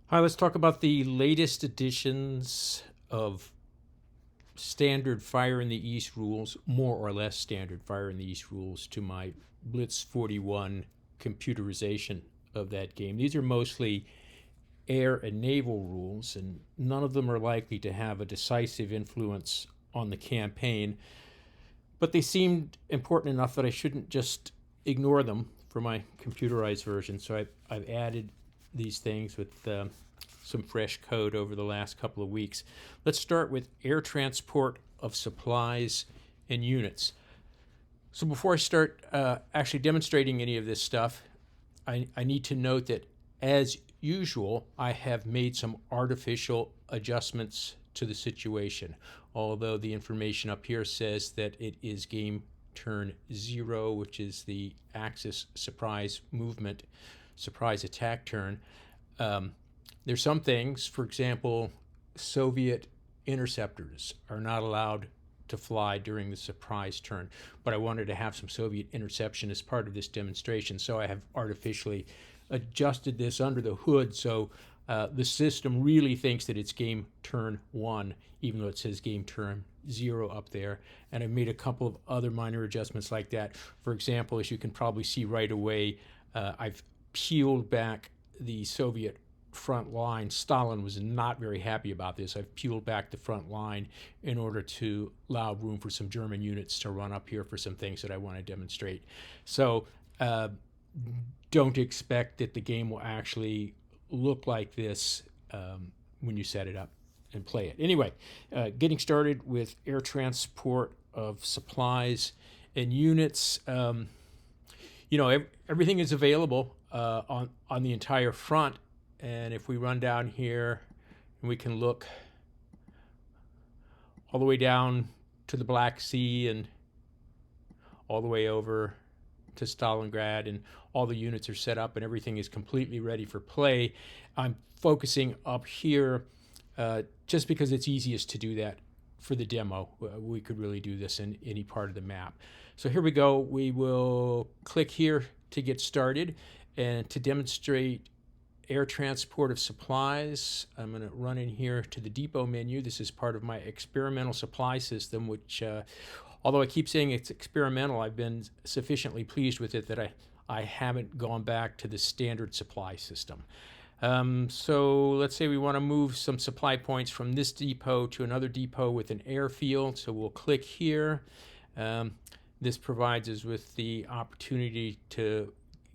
Hi, let's talk about the latest editions of standard Fire in the East rules, more or less standard Fire in the East rules, to my Blitz41 computerization of that game. These are mostly air and naval rules, and none of them are likely to have a decisive influence on the campaign, but they seemed important enough that I shouldn't just ignore them for my computerized version. So I've added these things with some fresh code over the last couple of weeks. Let's start with air transport of supplies and units. So before I start actually demonstrating any of this stuff, I need to note that, as usual, I have made some artificial adjustments to the situation, although the information up here says that it is game turn 0, which is the Axis surprise movement, surprise attack turn. There's some things, for example, Soviet interceptors are not allowed to fly during the surprise turn, but I wanted to have some Soviet interception as part of this demonstration, so I have artificially adjusted this under the hood so the system really thinks that it's game turn 1, even though it says game turn 0 up there. And I've made a couple of other minor adjustments like that. For example, as you can probably see right away, I've peeled back the Soviet front line. Stalin was not very happy about this. I've peeled back the front line in order to allow room for some German units to run up here for some things that I want to demonstrate. So don't expect that the game will actually look like this when you set it up and play it. Anyway, getting started with air transport of supplies and units. Everything is available on the entire front. And if we run down here, we can look all the way down to the Black Sea and all the way over to Stalingrad, and all the units are set up and everything is completely ready for play. I'm focusing up here just because it's easiest to do that for the demo. We could really do this in any part of the map. So here we go. We will click here to get started, and to demonstrate air transport of supplies, I'm going to run in here to the depot menu. This is part of my experimental supply system, which although I keep saying it's experimental, I've been sufficiently pleased with it that I haven't gone back to the standard supply system. So let's say we want to move some supply points from this depot to another depot with an airfield. So we'll click here. This provides us with the opportunity to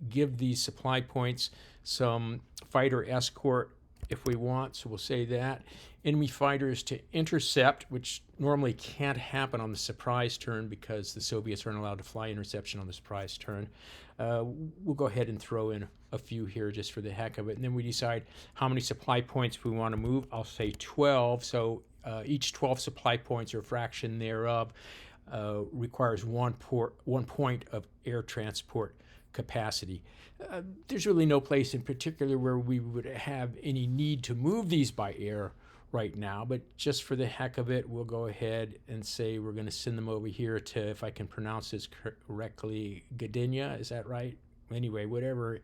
give these supply points some fighter escort if we want, so we'll say that. Enemy fighters to intercept, which normally can't happen on the surprise turn because the Soviets aren't allowed to fly interception on the surprise turn. We'll go ahead and throw in a few here just for the heck of it, and then we decide how many supply points we want to move. I'll say 12, so each 12 supply points or a fraction thereof requires one point of air transport capacity. There's really no place in particular where we would have any need to move these by air right now, but just for the heck of it, we'll go ahead and say we're going to send them over here to, if I can pronounce this correctly, Gdynia, is that right? Anyway, whatever,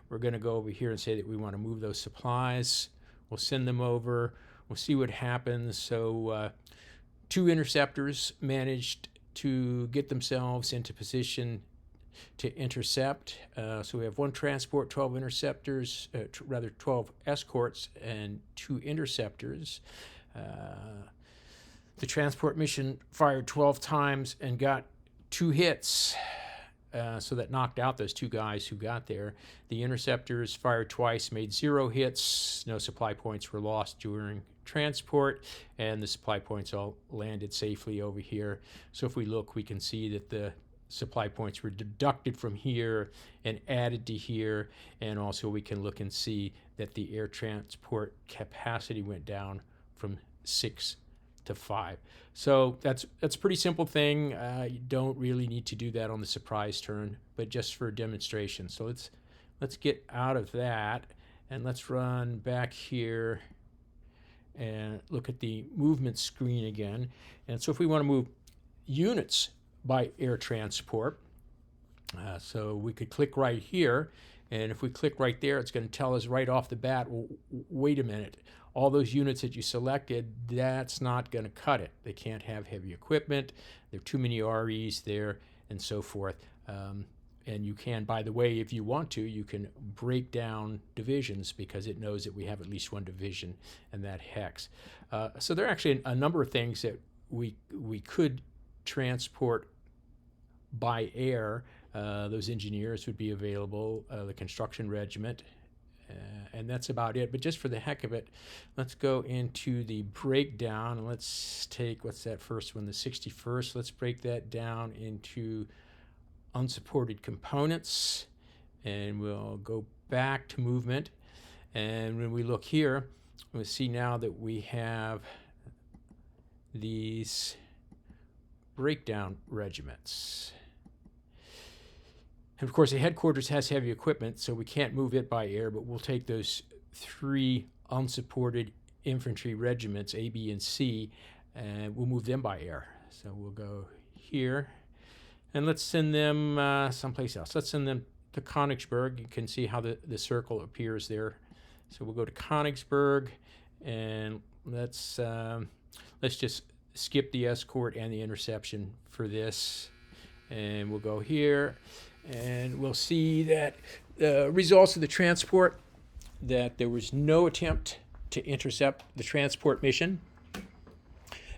we're going to go over here and say that we want to move those supplies. We'll send them over. We'll see what happens. So 2 interceptors managed to get themselves into position to intercept. So we have 1 transport, 12 interceptors, 12 escorts, and 2 interceptors. The transport mission fired 12 times and got 2 hits. So that knocked out those 2 guys who got there. The interceptors fired twice, made 0 hits. No supply points were lost during transport, and the supply points all landed safely over here. So if we look, we can see that the supply points were deducted from here and added to here, and also we can look and see that the air transport capacity went down from 6 to 5. So that's a pretty simple thing. You don't really need to do that on the surprise turn, but just for a demonstration. So let's get out of that, and let's run back here and look at the movement screen again. And so if we want to move units by air transport, so we could click right here And if we click right there, it's going to tell us right off the bat, well, wait a minute, all those units that you selected, that's not going to cut it. They can't have heavy equipment. There are too many REs there, and so forth. And you can, by the way, if you want to, you can break down divisions because it knows that we have at least one division in that hex. So there are actually a number of things that we could transport by air. Those engineers would be available, the construction regiment, and that's about it. But just for the heck of it, let's go into the breakdown, and let's take, what's that first one, the 61st. Let's break that down into unsupported components, and we'll go back to movement. And when we look here, we'll see now that we have these breakdown regiments. And of course, the headquarters has heavy equipment, so we can't move it by air, but we'll take those 3 unsupported infantry regiments, A, B, and C, and we'll move them by air. So we'll go here, and let's send them someplace else. Let's send them to Königsberg. You can see how the circle appears there. So we'll go to Königsberg, and let's just skip the escort and the interception for this, and we'll go here, and we'll see that the results of the transport, that there was no attempt to intercept the transport mission,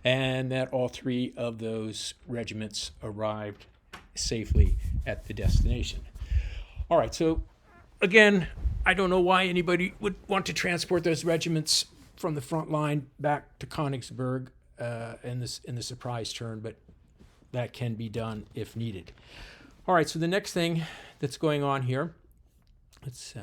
and that all 3 of those regiments arrived safely at the destination. All right, so again, I don't know why anybody would want to transport those regiments from the front line back to Königsberg in the surprise turn, but that can be done if needed. All right, so the next thing that's going on here, let's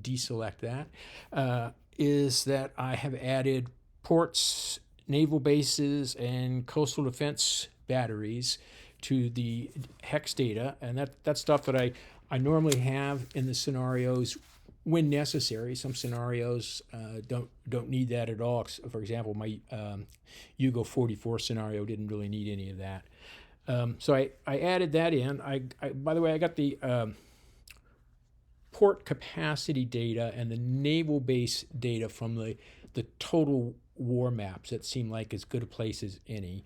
deselect that, is that I have added ports, naval bases, and coastal defense batteries to the hex data, and that's stuff that I normally have in the scenarios when necessary. Some scenarios don't need that at all. For example, my Yugo 44 scenario didn't really need any of that. So I added that in. By the way, I got the port capacity data and the naval base data from the total war maps that seem like as good a place as any.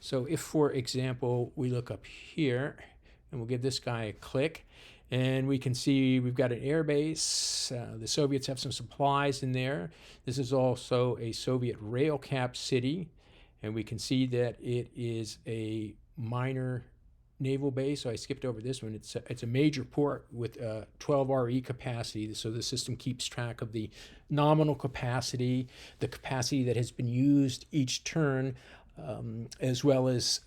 So if, for example, we look up here, and we'll give this guy a click, and we can see we've got an air base. The Soviets have some supplies in there. This is also a Soviet rail cap city, and we can see that it is a minor naval base. So I skipped over this one. It's a major port with 12 RE capacity, so the system keeps track of the nominal capacity, the capacity that has been used each turn, as well as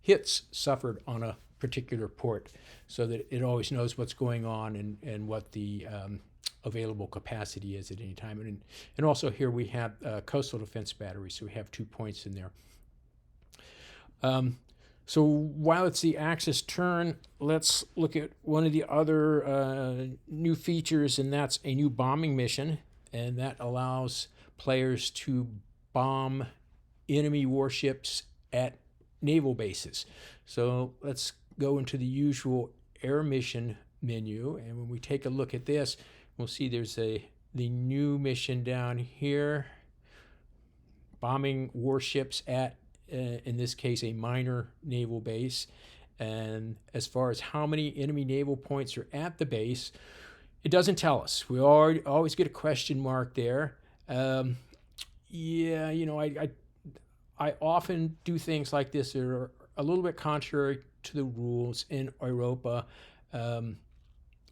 hits suffered on a particular port, so that it always knows what's going on and what the available capacity is at any time. And also here we have coastal defense batteries, so we have 2 points in there. So while it's the Axis turn, let's look at one of the other new features, and that's a new bombing mission, and that allows players to bomb enemy warships at naval bases. So let's go into the usual air mission menu, and when we take a look at this, we'll see there's the new mission down here, bombing warships at in this case a minor naval base. And as far as how many enemy naval points are at the base, it doesn't tell us. We always get a question mark there. Yeah, you know, I often do things like this that are a little bit contrary to the rules in Europa.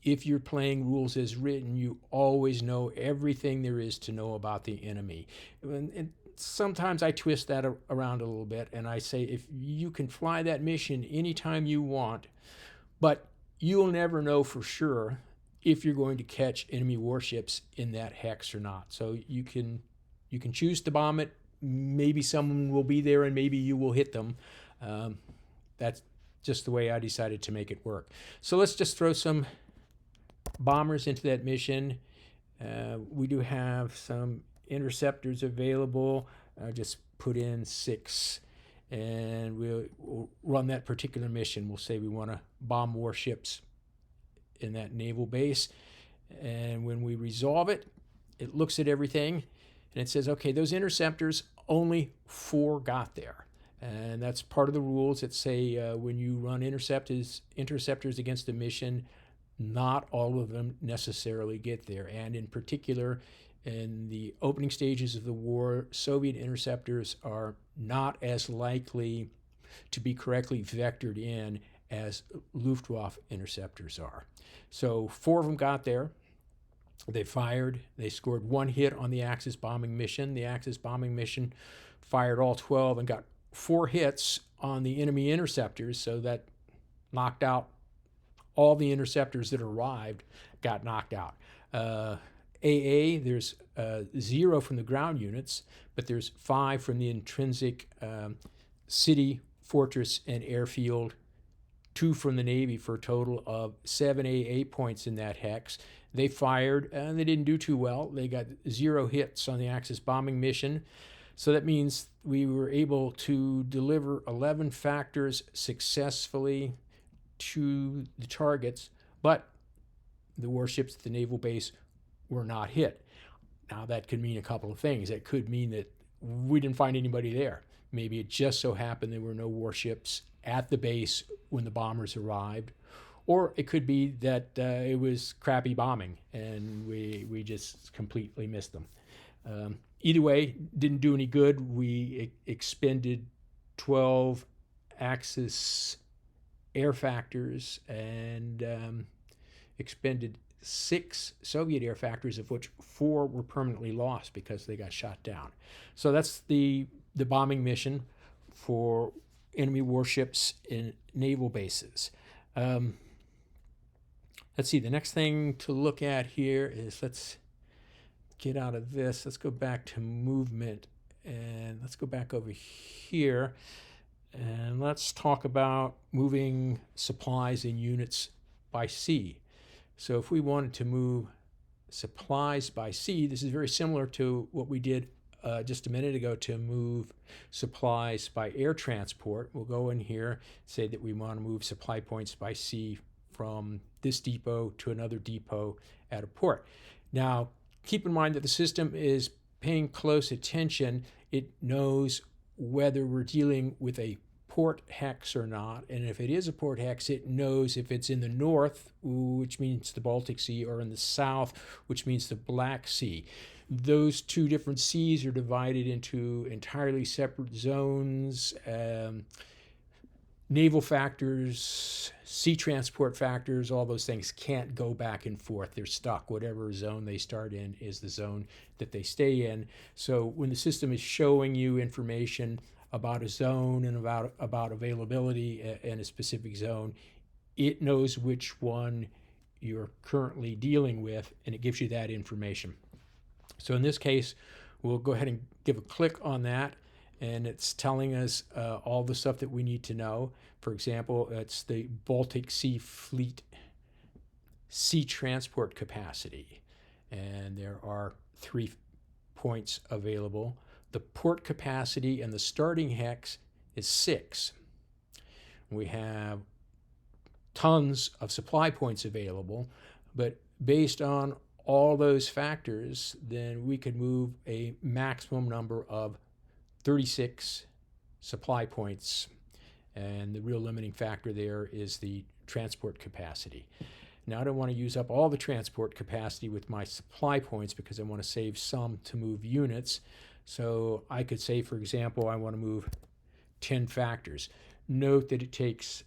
If you're playing rules as written, you always know everything there is to know about the enemy. And sometimes I twist that around a little bit, and I say if you can fly that mission anytime you want, but you'll never know for sure if you're going to catch enemy warships in that hex or not. So you can choose to bomb it. Maybe someone will be there and maybe you will hit them. That's just the way I decided to make it work. So let's just throw some bombers into that mission. We do have some interceptors available. Just put in 6, and we'll run that particular mission. We'll say we want to bomb warships in that naval base. And when we resolve it, it looks at everything and it says, okay, those interceptors, only 4 got there. And that's part of the rules that say when you run interceptors against a mission, not all of them necessarily get there. And in particular, in the opening stages of the war, Soviet interceptors are not as likely to be correctly vectored in as Luftwaffe interceptors are. So 4 of them got there. They fired. They scored 1 hit on the Axis bombing mission. The Axis bombing mission fired all 12 and got 4 hits on the enemy interceptors, so that knocked out all the interceptors that arrived, got knocked out. AA, there's 0 from the ground units, but there's 5 from the intrinsic city, fortress, and airfield, 2 from the Navy, for a total of 7 AA points in that hex. They fired, and they didn't do too well. They got 0 hits on the Axis bombing mission. So that means we were able to deliver 11 factors successfully to the targets, but the warships at the naval base were not hit. Now, that could mean a couple of things. It could mean that we didn't find anybody there. Maybe it just so happened there were no warships at the base when the bombers arrived. Or it could be that it was crappy bombing and we just completely missed them. Either way, didn't do any good. We expended 12 Axis air factors and expended 6 Soviet air factors, of which 4 were permanently lost because they got shot down. So that's the bombing mission for enemy warships in naval bases. Let's see, the next thing to look at here is, let's get out of this. Let's go back to movement, and let's go back over here, and let's talk about moving supplies and units by sea. So if we wanted to move supplies by sea, this is very similar to what we did just a minute ago to move supplies by air transport. We'll go in here, say that we want to move supply points by sea from this depot to another depot at a port. Now, keep in mind that the system is paying close attention. It knows whether we're dealing with a port hex or not, and if it is a port hex, it knows if it's in the north, which means the Baltic Sea, or in the south, which means the Black Sea. Those 2 different seas are divided into entirely separate zones. Naval factors, sea transport factors, all those things can't go back and forth. They're stuck. Whatever zone they start in is the zone that they stay in. So when the system is showing you information about a zone and about availability in a specific zone, it knows which one you're currently dealing with, and it gives you that information. So in this case, we'll go ahead and give a click on that, and it's telling us all the stuff that we need to know. For example, it's the Baltic Sea Fleet sea transport capacity, and there are 3 points available. The port capacity and the starting hex is 6. We have tons of supply points available, but based on all those factors, then we could move a maximum number of 36 supply points, and the real limiting factor there is the transport capacity. Now, I don't want to use up all the transport capacity with my supply points because I want to save some to move units. So I could say, for example, I want to move 10 factors. Note that it takes,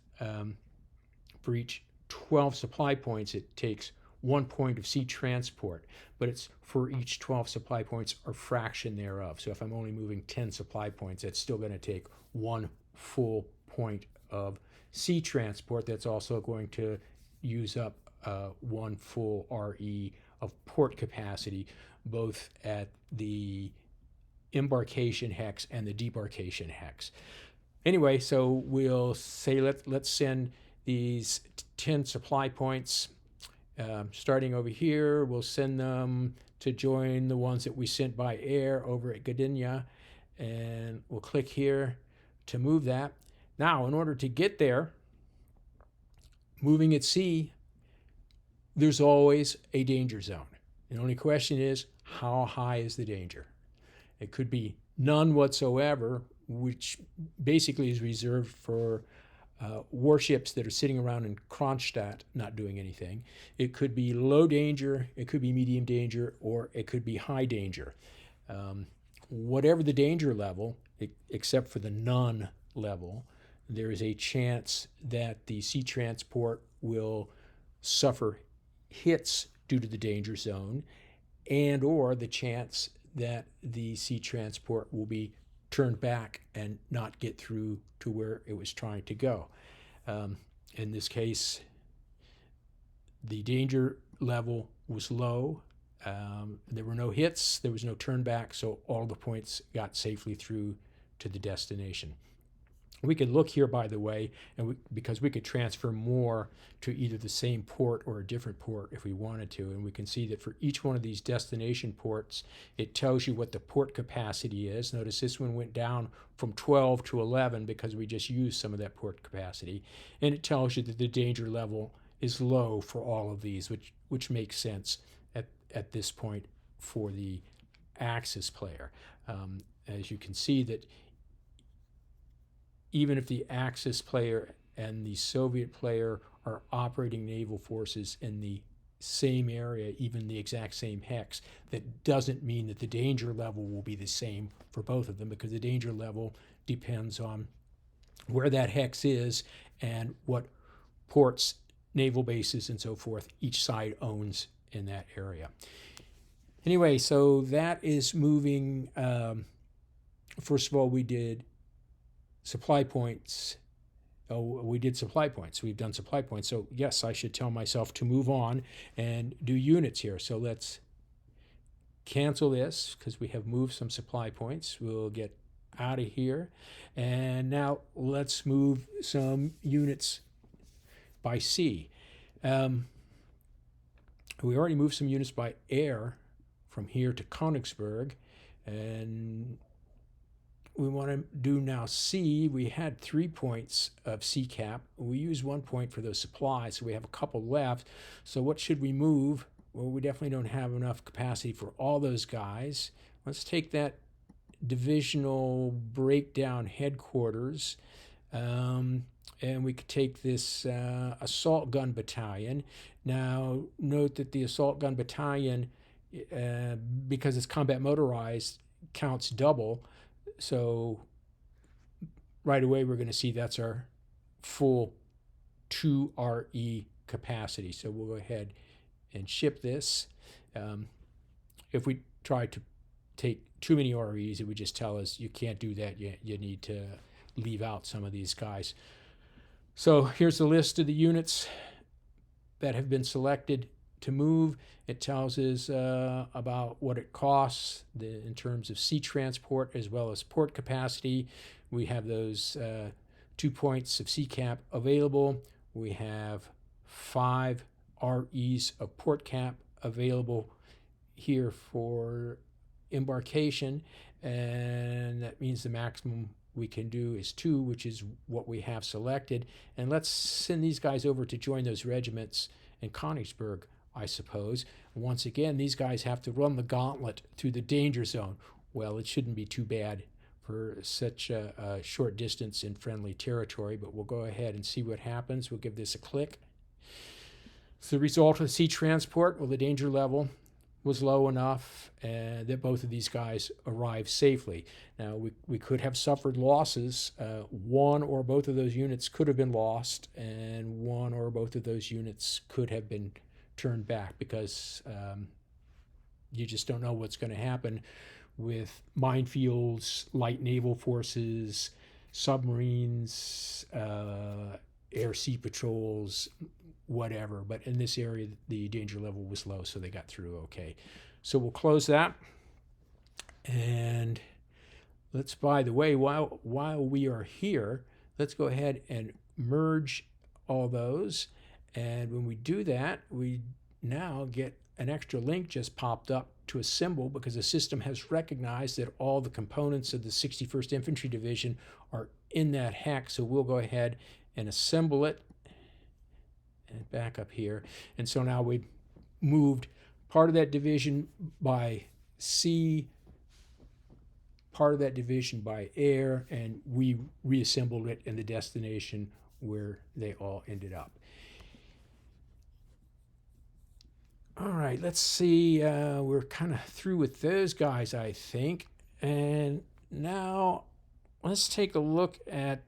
for each 12 supply points, it takes 1 point of sea transport, but it's for each 12 supply points or fraction thereof. So if I'm only moving 10 supply points, that's still going to take 1 full point of sea transport. That's also going to use up 1 full RE of port capacity, both at the embarkation hex and the debarkation hex. Anyway, so we'll say let's send these 10 supply points. Starting over here, we'll send them to join the ones that we sent by air over at Gdynia, and we'll click here to move that. Now, in order to get there, moving at sea there's always a danger zone. The only question is, how high is the danger? It could be none whatsoever, which basically is reserved for warships that are sitting around in Kronstadt not doing anything. It could be low danger, it could be medium danger, or it could be high danger. Whatever the danger level, except for the none level, there is a chance that the sea transport will suffer hits due to the danger zone, and or the chance that the sea transport will be turned back and not get through to where it was trying to go. In this case, the danger level was low. There were no hits, there was no turn back, so all the points got safely through to the destination. We could look here, by the way, and because we could transfer more to either the same port or a different port if we wanted to, and we can see that for each one of these destination ports, it tells you what the port capacity is. Notice this one went down from 12 to 11 because we just used some of that port capacity, and it tells you that the danger level is low for all of these, which makes sense at this point for the Axis player. As you can see that even if the Axis player and the Soviet player are operating naval forces in the same area, even the exact same hex, that doesn't mean that the danger level will be the same for both of them, because the danger level depends on where that hex is and what ports, naval bases, and so forth each side owns in that area. Anyway, so that is moving. First of all, we did supply points. Oh, we did supply points. We've done supply points. So yes, I should tell myself to move on and do units here. So let's cancel this because we have moved some supply points. We'll get out of here. And now let's move some units by sea. We already moved some units by air from here to Königsberg, and we want to do now sea. We had 3 points of sea cap. We used 1 point for those supplies, so we have a couple left. So what should we move? Well, we definitely don't have enough capacity for all those guys. Let's take that divisional breakdown headquarters, and we could take this assault gun battalion. Now, note that the assault gun battalion, because it's combat motorized, counts double. So right away we're going to see that's our full 2 RE capacity. So we'll go ahead and ship this. If we try to take too many REs, it would just tell us you can't do that. You need to leave out some of these guys. So here's the list of the units that have been selected to move. It tells us about what it costs in terms of sea transport as well as port capacity. We have those 2 points of sea cap available. We have 5 REs of port cap available here for embarkation, and that means the maximum we can do is 2, which is what we have selected. And let's send these guys over to join those regiments in Königsberg, I suppose. Once again, these guys have to run the gauntlet through the danger zone. Well, it shouldn't be too bad for such a short distance in friendly territory, but we'll go ahead and see what happens. We'll give this a click. So the result of sea transport, well, the danger level was low enough that both of these guys arrived safely. Now, we could have suffered losses. One or both of those units could have been lost, and one or both of those units could have been turned back, because you just don't know what's going to happen with minefields, light naval forces, submarines, air-sea patrols, whatever. But in this area, the danger level was low, so they got through okay. So we'll close that. And let's, by the way, while we are here, let's go ahead and merge all those. And when we do that, we now get an extra link just popped up to assemble, because the system has recognized that all the components of the 61st Infantry Division are in that hex. So we'll go ahead and assemble it. and back up here. And so now we've moved part of that division by sea, part of that division by air, and we reassembled it in the destination where they all ended up. All right, let's see. We're kind of through with those guys, I think. And now let's take a look at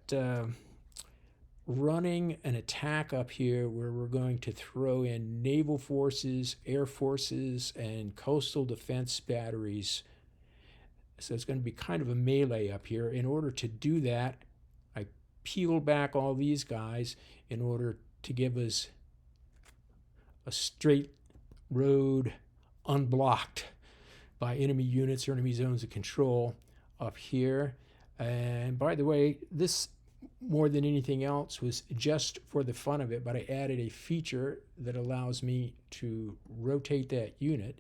running an attack up here where we're going to throw in naval forces, air forces, and coastal defense batteries. So it's going to be kind of a melee up here. In order to do that, I peeled back all these guys in order to give us a straight road unblocked by enemy units or enemy zones of control up here. And by the way, this more than anything else was just for the fun of it, but I added a feature that allows me to rotate that unit.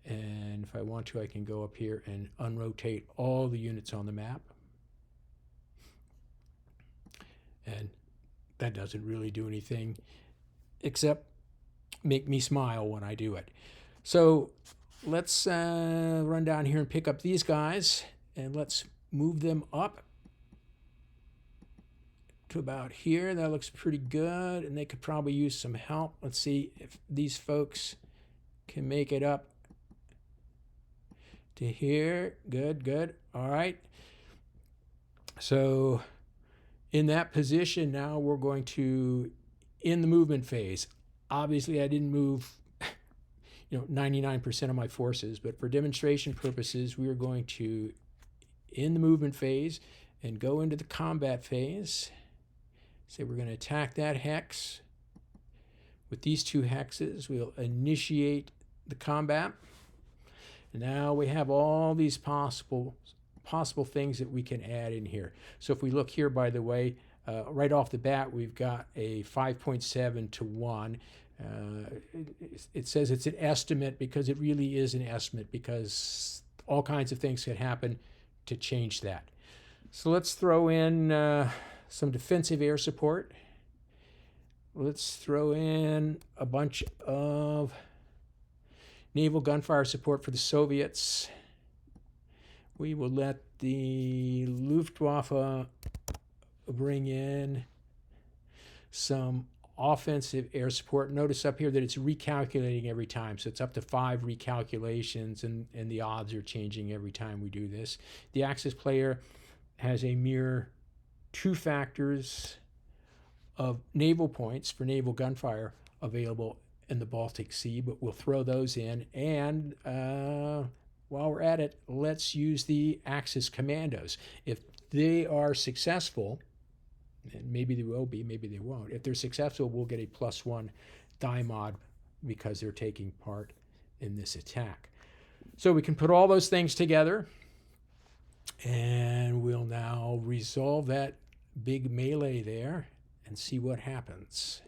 And if I want to, I can go up here and unrotate all the units on the map. And that doesn't really do anything except make me smile when I do it. So let's run down here and pick up these guys, and let's move them up to about here. That looks pretty good, and they could probably use some help. Let's see if these folks can make it up to here. Good, good. All right. So in that position now, we're going to, in the movement phase, obviously I didn't move 99% of my forces, but for demonstration purposes, we are going to, in the movement phase, and go into the combat phase. Say we're going to attack that hex. With these two hexes, we'll initiate the combat. And now we have all these possible things that we can add in here. So if we look here, by the way, right off the bat, we've got a 5.7 to 1. It says it's an estimate because it really is an estimate, because all kinds of things could happen to change that. So let's throw in some defensive air support. Let's throw in a bunch of naval gunfire support for the Soviets. We will let the Luftwaffe bring in some offensive air support. Notice up here that it's recalculating every time. So it's up to 5 recalculations, and the odds are changing every time we do this. The Axis player has a mere 2 factors of naval points for naval gunfire available in the Baltic Sea, but we'll throw those in. And while we're at it, let's use the Axis commandos. If they are successful, and maybe they will be, maybe they won't. If they're successful, we'll get a +1 die mod because they're taking part in this attack. So we can put all those things together, and we'll now resolve that big melee there and see what happens.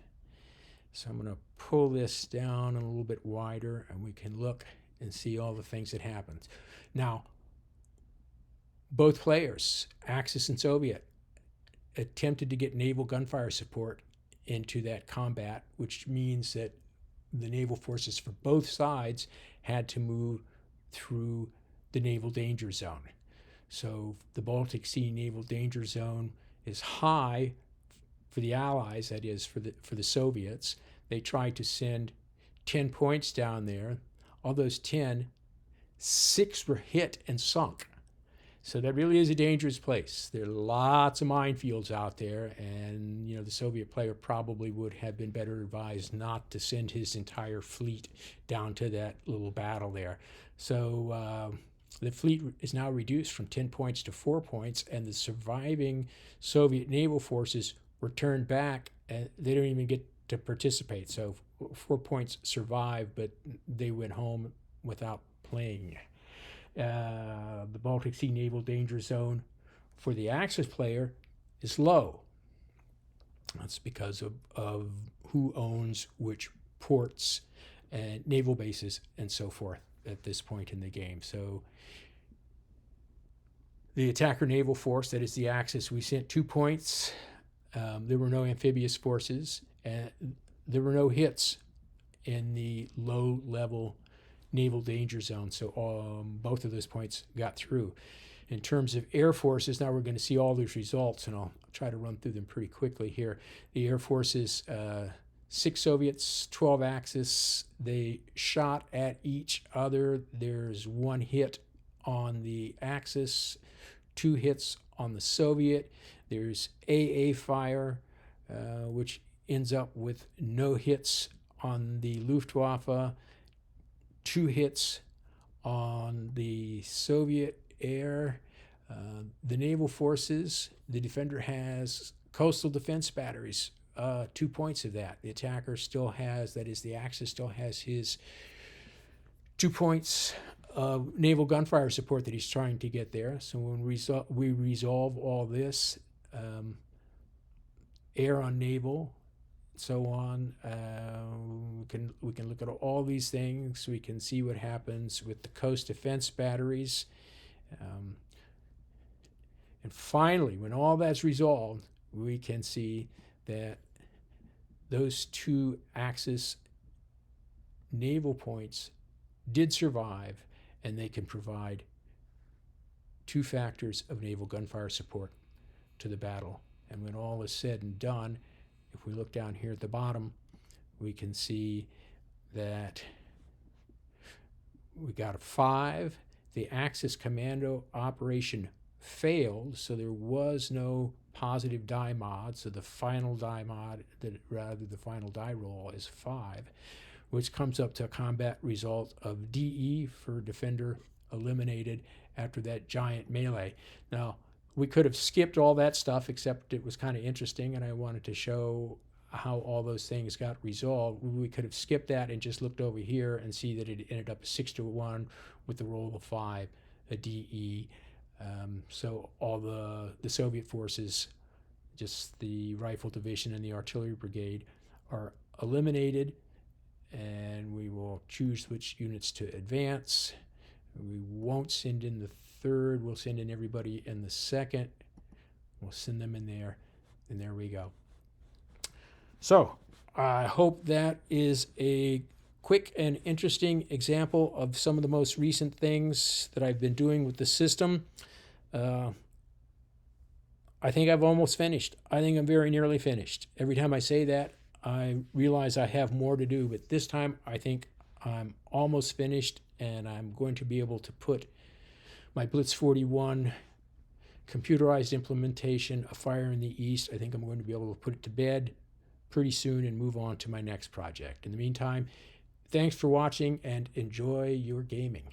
So I'm going to pull this down a little bit wider, and we can look and see all the things that happens. Now, both players, Axis and Soviet, attempted to get naval gunfire support into that combat, which means that the naval forces for both sides had to move through the naval danger zone. So the Baltic Sea naval danger zone is high for the Allies, that is for the Soviets. They tried to send 10 points down there. Of those 10, 6 were hit and sunk. So that really is a dangerous place. There are lots of minefields out there, and the Soviet player probably would have been better advised not to send his entire fleet down to that little battle there. So the fleet is now reduced from 10 points to 4 points, and the surviving Soviet naval forces were turned back, and they don't even get to participate. So 4 points survived, but they went home without playing. The Baltic Sea naval danger zone for the Axis player is low. That's because of who owns which ports and naval bases and so forth at this point in the game. So the attacker naval force, that is the Axis, we sent 2 points There were no amphibious forces, and there were no hits in the low-level naval danger zone. So both of those points got through. In terms of air forces, now we're going to see all these results, and I'll try to run through them pretty quickly here. The air forces, 6 Soviets, 12 Axis. They shot at each other. There's 1 hit on the Axis, 2 hits on the Soviet. There's AA fire, which ends up with no hits on the Luftwaffe, 2 hits on the Soviet air. The naval forces, the defender has coastal defense batteries, 2 points of that. The attacker still has, that is, the Axis still has his 2 points of naval gunfire support that he's trying to get there. So when we resolve all this, air on naval, so on, we can look at all these things. We can see what happens with the coast defense batteries. And finally, when all that's resolved, we can see that those 2 Axis naval points did survive, and they can provide 2 factors of naval gunfire support to the battle. And when all is said and done, if we look down here at the bottom, we can see that we got a 5. The Axis commando operation failed, so there was no positive die mod. So the final die mod, the final die roll is 5, which comes up to a combat result of DE for defender eliminated after that giant melee. Now, we could have skipped all that stuff, except it was kind of interesting, and I wanted to show how all those things got resolved. We could have skipped that and just looked over here and see that it ended up 6-1 with the roll of 5, a DE. So all the Soviet forces, just the rifle division and the artillery brigade, are eliminated, and we will choose which units to advance. We won't send in the 3rd. We'll send in everybody in the 2nd. We'll send them in there, and there we go. So I hope that is a quick and interesting example of some of the most recent things that I've been doing with the system. I think I've almost finished. I think I'm very nearly finished. Every time I say that, I realize I have more to do, but this time I think I'm almost finished, and I'm going to be able to put my Blitz41 computerized implementation of Fire in the East, I think I'm going to be able to put it to bed pretty soon and move on to my next project. In the meantime, thanks for watching and enjoy your gaming.